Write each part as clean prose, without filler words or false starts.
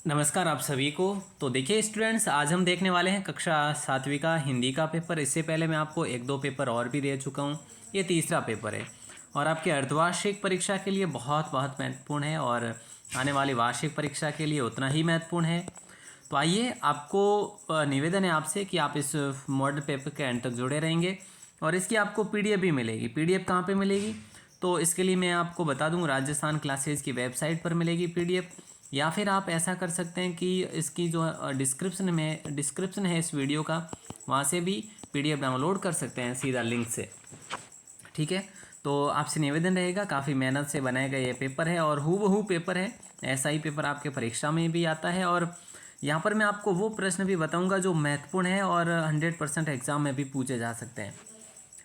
नमस्कार आप सभी को। तो देखिए स्टूडेंट्स, आज हम देखने वाले हैं कक्षा 7वीं का हिंदी का पेपर। इससे पहले मैं आपको एक दो पेपर और भी दे चुका हूँ। ये तीसरा पेपर है और आपके अर्धवार्षिक परीक्षा के लिए बहुत बहुत महत्वपूर्ण है और आने वाली वार्षिक परीक्षा के लिए उतना ही महत्वपूर्ण है। तो आइए, आपको निवेदन है आपसे कि आप इस मॉडल पेपर के एंड तक जुड़े रहेंगे और इसकी आपको पीडीएफ भी मिलेगी। पीडीएफ कहाँ पे मिलेगी? तो इसके लिए मैं आपको बता दूं, राजस्थान क्लासेस की वेबसाइट पर मिलेगी पीडीएफ, या फिर आप ऐसा कर सकते हैं कि इसकी जो डिस्क्रिप्शन है इस वीडियो का, वहाँ से भी पीडीएफ डाउनलोड कर सकते हैं सीधा लिंक से। ठीक है, तो आपसे निवेदन रहेगा, काफ़ी मेहनत से बनाया गया ये पेपर है और हूबहू पेपर है। ऐसा ही पेपर आपके परीक्षा में भी आता है और यहाँ पर मैं आपको वो प्रश्न भी बताऊँगा जो महत्वपूर्ण है और 100% एग्ज़ाम में भी पूछे जा सकते हैं।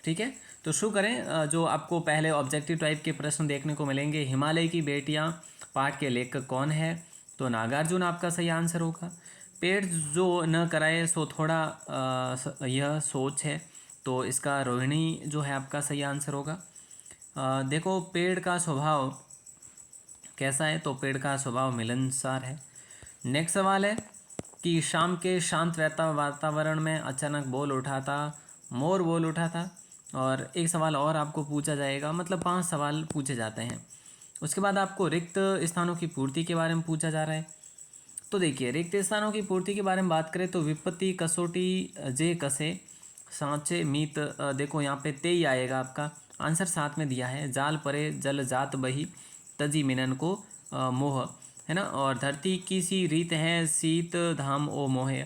ठीक है, तो शुरू करें। जो आपको पहले ऑब्जेक्टिव टाइप के प्रश्न देखने को मिलेंगे। हिमालय की बेटियां पाठ के लेखक कौन है? तो नागार्जुन आपका सही आंसर होगा। पेड़ जो न कराए सो थोड़ा यह सोच है, तो इसका रोहिणी जो है आपका सही आंसर होगा। देखो, पेड़ का स्वभाव कैसा है? तो पेड़ का स्वभाव मिलनसार है। नेक्स्ट सवाल है कि शाम के शांत वातावरण में अचानक मोर बोल उठा था। और एक सवाल और आपको पूछा जाएगा, मतलब 5 सवाल पूछे जाते हैं। उसके बाद आपको रिक्त स्थानों की पूर्ति के बारे में पूछा जा रहा है। तो देखिए, रिक्त स्थानों की पूर्ति के बारे में बात करें तो विपत्ति कसोटी जे कसे सांचे मीत, देखो यहाँ पे तेई आएगा आपका आंसर, साथ में दिया है। जाल परे जल जात बही तजी मिनन को मोह, है ना। और धरती की सी रीत है शीत धाम ओ मोहे,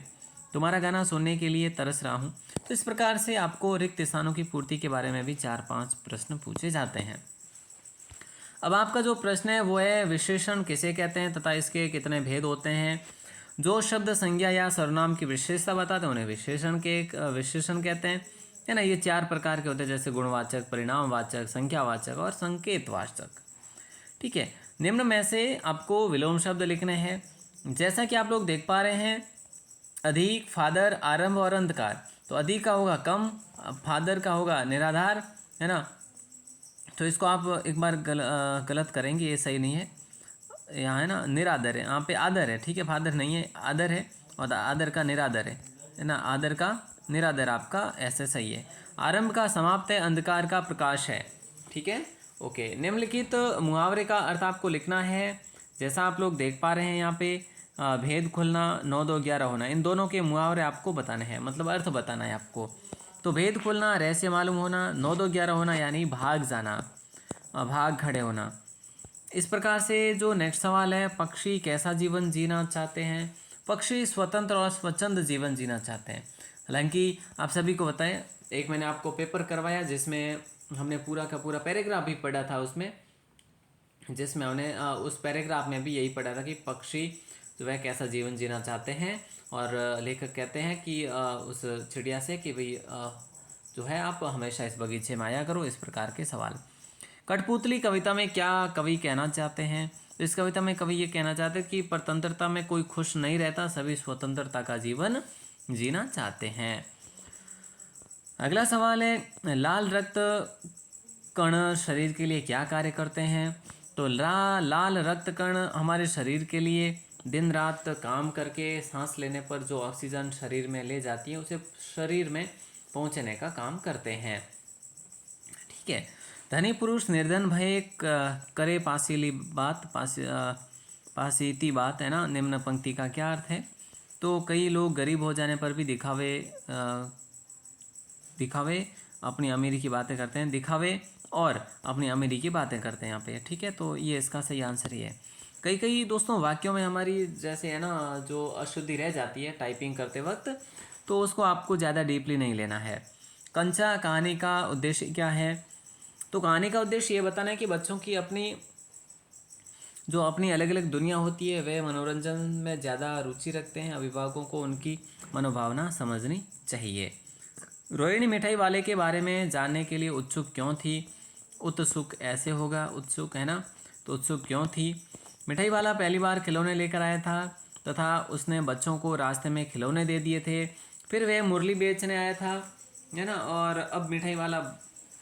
तुम्हारा गाना सुनने के लिए तरस रहा हूँ। तो इस प्रकार से आपको रिक्त स्थानों की पूर्ति के बारे में भी 4-5 प्रश्न पूछे जाते हैं। अब आपका जो प्रश्न है वो है विशेषण किसे कहते हैं तथा इसके कितने भेद होते हैं। जो शब्द संज्ञा या सर्वनाम की विशेषता बताते हैं उन्हें विशेषण कहते हैं, है ना। ये 4 प्रकार के होते हैं, जैसे गुणवाचक, परिणामवाचक, संख्यावाचक और संकेतवाचक। ठीक है, निम्न में से आपको विलोम शब्द लिखने हैं। जैसा कि आप लोग देख पा रहे हैं, अधिक, फादर, आरंभ और अंधकार। तो अधिक का होगा कम, फादर का होगा निराधार, है ना। तो इसको आप एक बार गलत करेंगे, ये सही नहीं है। यहाँ है ना निरादर है, यहाँ पे आदर है। ठीक है, फादर नहीं है, आदर है और आदर का निरादर है ना। आदर का निरादर आपका ऐसे सही है। आरंभ का समाप्त है, अंधकार का प्रकाश है। ठीक है, ओके। निम्नलिखित मुहावरे का अर्थ आपको लिखना है। जैसा आप लोग देख पा रहे हैं यहाँ पे, भेद खुलना, 9 2 11 होना, इन दोनों के मुहावरे आपको बताने हैं, मतलब अर्थ बताना है आपको। तो भेद खुलना रहस्य मालूम होना, 9 2 11 होना यानी भाग जाना, भाग खड़े होना। इस प्रकार से जो नेक्स्ट सवाल है, पक्षी कैसा जीवन जीना चाहते हैं? पक्षी स्वतंत्र और स्वच्छंद जीवन जीना चाहते हैं। हालांकि आप सभी को बताएं, एक मैंने आपको पेपर करवाया जिसमें हमने पूरा का पूरा पैराग्राफ भी पढ़ा था, जिसमें हमने उस पैराग्राफ में भी यही पढ़ा था कि पक्षी जो है कैसा जीवन जीना चाहते हैं। और लेखक कहते हैं कि उस चिड़िया से कि भाई जो है आप हमेशा इस बगीचे में आया करो। इस प्रकार के सवाल। कठपुतली कविता में क्या कवि कहना चाहते हैं? तो इस कविता में कवि ये कहना चाहते हैं कि परतंत्रता में कोई खुश नहीं रहता, सभी स्वतंत्रता का जीवन जीना चाहते हैं। अगला सवाल है, लाल रक्त कण शरीर के लिए क्या कार्य करते हैं? तो लाल रक्त कण हमारे शरीर के लिए दिन रात काम करके सांस लेने पर जो ऑक्सीजन शरीर में ले जाती है उसे शरीर में पहुंचने का काम करते हैं। ठीक है, धनी पुरुष निर्धन भय करे पासीली बात, पासीती बात, है ना। निम्न पंक्ति का क्या अर्थ है? तो कई लोग गरीब हो जाने पर भी दिखावे अपनी अमीरी की बातें करते हैं, दिखावे और अपनी अमीरी की बातें करते हैं यहाँ पे। ठीक है, तो ये इसका सही आंसर ही है। कई दोस्तों वाक्यों में हमारी जैसे है ना जो अशुद्धि रह जाती है टाइपिंग करते वक्त, तो उसको आपको ज़्यादा डीपली नहीं लेना है। कंचा कहानी का उद्देश्य क्या है? तो कहानी का उद्देश्य ये बताना है कि बच्चों की अपनी अलग अलग दुनिया होती है, वे मनोरंजन में ज़्यादा रुचि रखते हैं। अभिभावकों को उनकी मनोभावना समझनी चाहिए। रोहिणी मिठाई वाले के बारे में जानने के लिए उत्सुक क्यों थी? उत्सुक ऐसे होगा, उत्सुक, है ना। तो उत्सुक क्यों थी? मिठाई वाला पहली बार खिलौने लेकर आया था तथा उसने बच्चों को रास्ते में खिलौने दे दिए थे। फिर वह मुरली बेचने आया था, है ना। और अब मिठाई वाला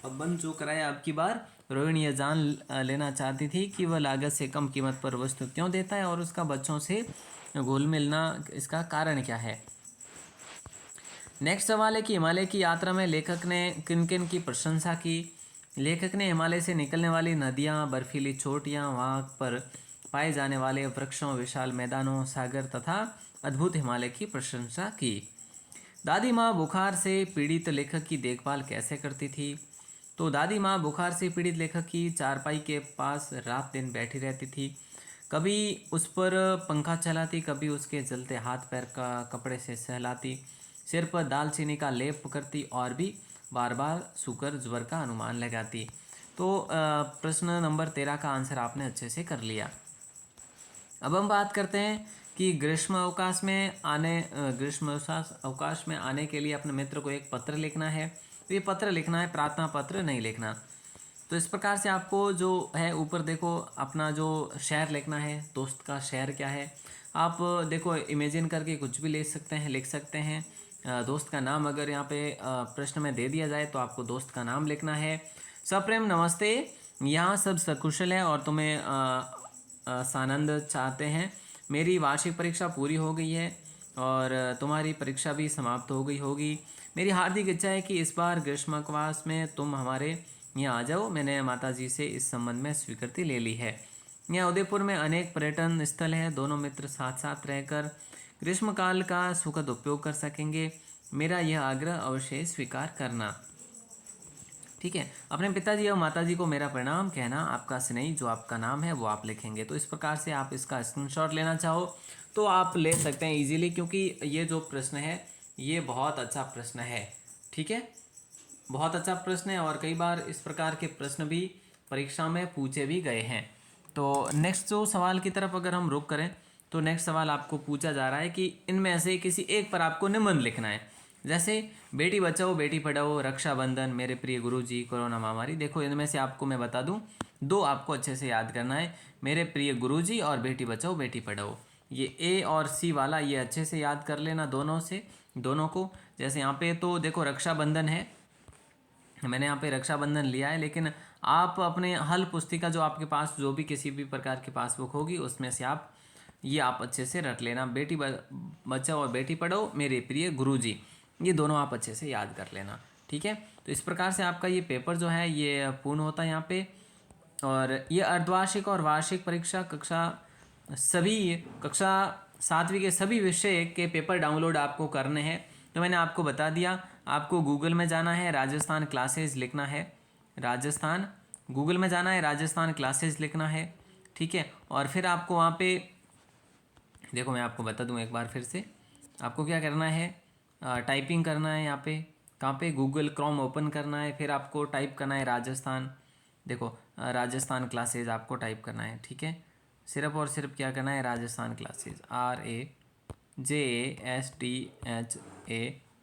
अब बंद जो कराया अब की बार रोहिणी ये जान लेना चाहती थी कि वह लागत से कम कीमत पर वस्तु क्यों देता है और उसका बच्चों से घुल मिलना इसका कारण क्या है। नेक्स्ट सवाल है कि हिमालय की यात्रा में लेखक ने किन किन की प्रशंसा की। लेखक ने हिमालय से निकलने वाली नदियाँ, बर्फीली चोटियाँ, वहाँ पर पाए जाने वाले वृक्षों, विशाल मैदानों, सागर तथा अद्भुत हिमालय की प्रशंसा की। दादी माँ बुखार से पीड़ित लेखक की देखभाल कैसे करती थी। तो दादी माँ बुखार से पीड़ित लेखक की चारपाई के पास रात दिन बैठी रहती थी। कभी उस पर पंखा चलाती, कभी उसके जलते हाथ पैर का कपड़े से सहलाती, सिर पर दालचीनी का लेप करती और भी बार बार सूकर ज्वर का अनुमान लगाती। तो प्रश्न नंबर 13 का आंसर आपने अच्छे से कर लिया। अब हम बात करते हैं कि ग्रीष्म अवकाश में आने के लिए अपने मित्र को एक पत्र लिखना है। तो ये पत्र लिखना है, प्रार्थना पत्र नहीं लिखना। तो इस प्रकार से आपको जो है ऊपर देखो अपना जो शहर लिखना है, दोस्त का शहर क्या है। आप देखो इमेजिन करके कुछ भी लिख सकते हैं। दोस्त का नाम अगर यहाँ पे प्रश्न में दे दिया जाए तो आपको दोस्त का नाम लिखना है। सप्रेम नमस्ते, यहाँ सब सकुशल है और तुम्हें सानंद चाहते हैं। मेरी वार्षिक परीक्षा पूरी हो गई है और तुम्हारी परीक्षा भी समाप्त हो गई होगी। मेरी हार्दिक इच्छा है कि इस बार ग्रीष्मावकाश में तुम हमारे यहाँ आ जाओ। मैंने माताजी से इस संबंध में स्वीकृति ले ली है। यहाँ उदयपुर में अनेक पर्यटन स्थल हैं। दोनों मित्र साथ साथ रहकर ग्रीष्मकाल का सुखद उपयोग कर सकेंगे। मेरा यह आग्रह अवश्य स्वीकार करना। ठीक है, अपने पिताजी और माताजी को मेरा प्रणाम कहना। आपका स्नेही जो आपका नाम है वो आप लिखेंगे। तो इस प्रकार से आप इसका स्क्रीनशॉट लेना चाहो तो आप ले सकते हैं इजीली, क्योंकि ये जो प्रश्न है ये बहुत अच्छा प्रश्न है। ठीक है, बहुत अच्छा प्रश्न है और कई बार इस प्रकार के प्रश्न भी परीक्षा में पूछे भी गए हैं। तो नेक्स्ट जो सवाल की तरफ अगर हम रुख करें तो नेक्स्ट सवाल आपको पूछा जा रहा है कि इनमें से किसी एक पर आपको निबंध लिखना है। जैसे बेटी बचाओ बेटी पढ़ाओ, रक्षाबंधन, मेरे प्रिय गुरुजी, कोरोना महामारी। देखो इनमें से आपको मैं बता दूं, दो आपको अच्छे से याद करना है, मेरे प्रिय गुरुजी और बेटी बचाओ बेटी पढ़ाओ। ये ए और सी वाला ये अच्छे से याद कर लेना दोनों को। जैसे यहाँ पे तो देखो रक्षाबंधन है, मैंने यहाँ पे रक्षाबंधन लिया है, लेकिन आप अपने हल पुस्तिका जो आपके पास जो भी किसी भी प्रकार की पासबुक होगी उसमें से आप अच्छे से रख लेना। बेटी बचाओ और बेटी पढ़ाओ, मेरे प्रिय गुरुजी, ये दोनों आप अच्छे से याद कर लेना। ठीक है, तो इस प्रकार से आपका ये पेपर जो है ये पूर्ण होता है यहाँ पे। और ये अर्धवार्षिक और वार्षिक परीक्षा कक्षा 7वीं के सभी विषय के पेपर डाउनलोड आपको करने हैं। तो मैंने आपको बता दिया, आपको गूगल में जाना है, राजस्थान क्लासेस लिखना है, गूगल में जाना है, राजस्थान क्लासेस लिखना है। ठीक है, और फिर आपको वहाँ पे देखो मैं आपको बता दूं एक बार फिर से, आपको क्या करना है, टाइपिंग करना है। यहाँ पे कहाँ पे, गूगल क्रोम ओपन करना है, फिर आपको टाइप करना है राजस्थान। देखो राजस्थान क्लासेज आपको टाइप करना है। ठीक है, सिर्फ और सिर्फ क्या करना है, Rajasthan classes,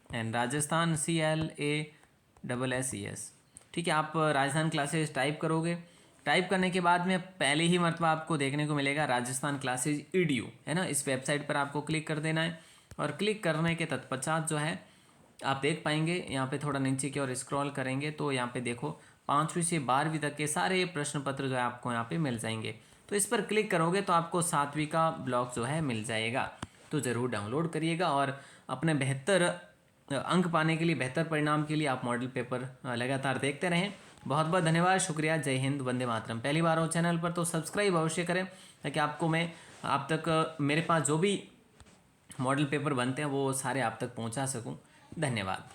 RAJASTHAN, Rajasthan CLASSES। ठीक है, आप राजस्थान क्लासेज टाइप करोगे। टाइप करने के बाद में पहले ही मरतबा आपको देखने को मिलेगा राजस्थान क्लासेज EDU, है ना। इस वेबसाइट पर आपको क्लिक कर देना है और क्लिक करने के तत्पश्चात जो है आप देख पाएंगे यहाँ पे थोड़ा नीचे की ओर स्क्रॉल करेंगे तो यहाँ पे देखो 5वीं से 12वीं तक के सारे प्रश्न पत्र जो है आपको यहाँ पे मिल जाएंगे। तो इस पर क्लिक करोगे तो आपको 7वीं का ब्लॉक जो है मिल जाएगा। तो ज़रूर डाउनलोड करिएगा और अपने बेहतर अंक पाने के लिए, बेहतर परिणाम के लिए आप मॉडल पेपर लगातार देखते रहें। बहुत बहुत धन्यवाद, शुक्रिया, जय हिंद, वंदे मातरम। पहली बार हो चैनल पर तो सब्सक्राइब अवश्य करें ताकि आपको मैं आप तक मेरे पास जो भी मॉडल पेपर बनते हैं वो सारे आप तक पहुंचा सकूं। धन्यवाद।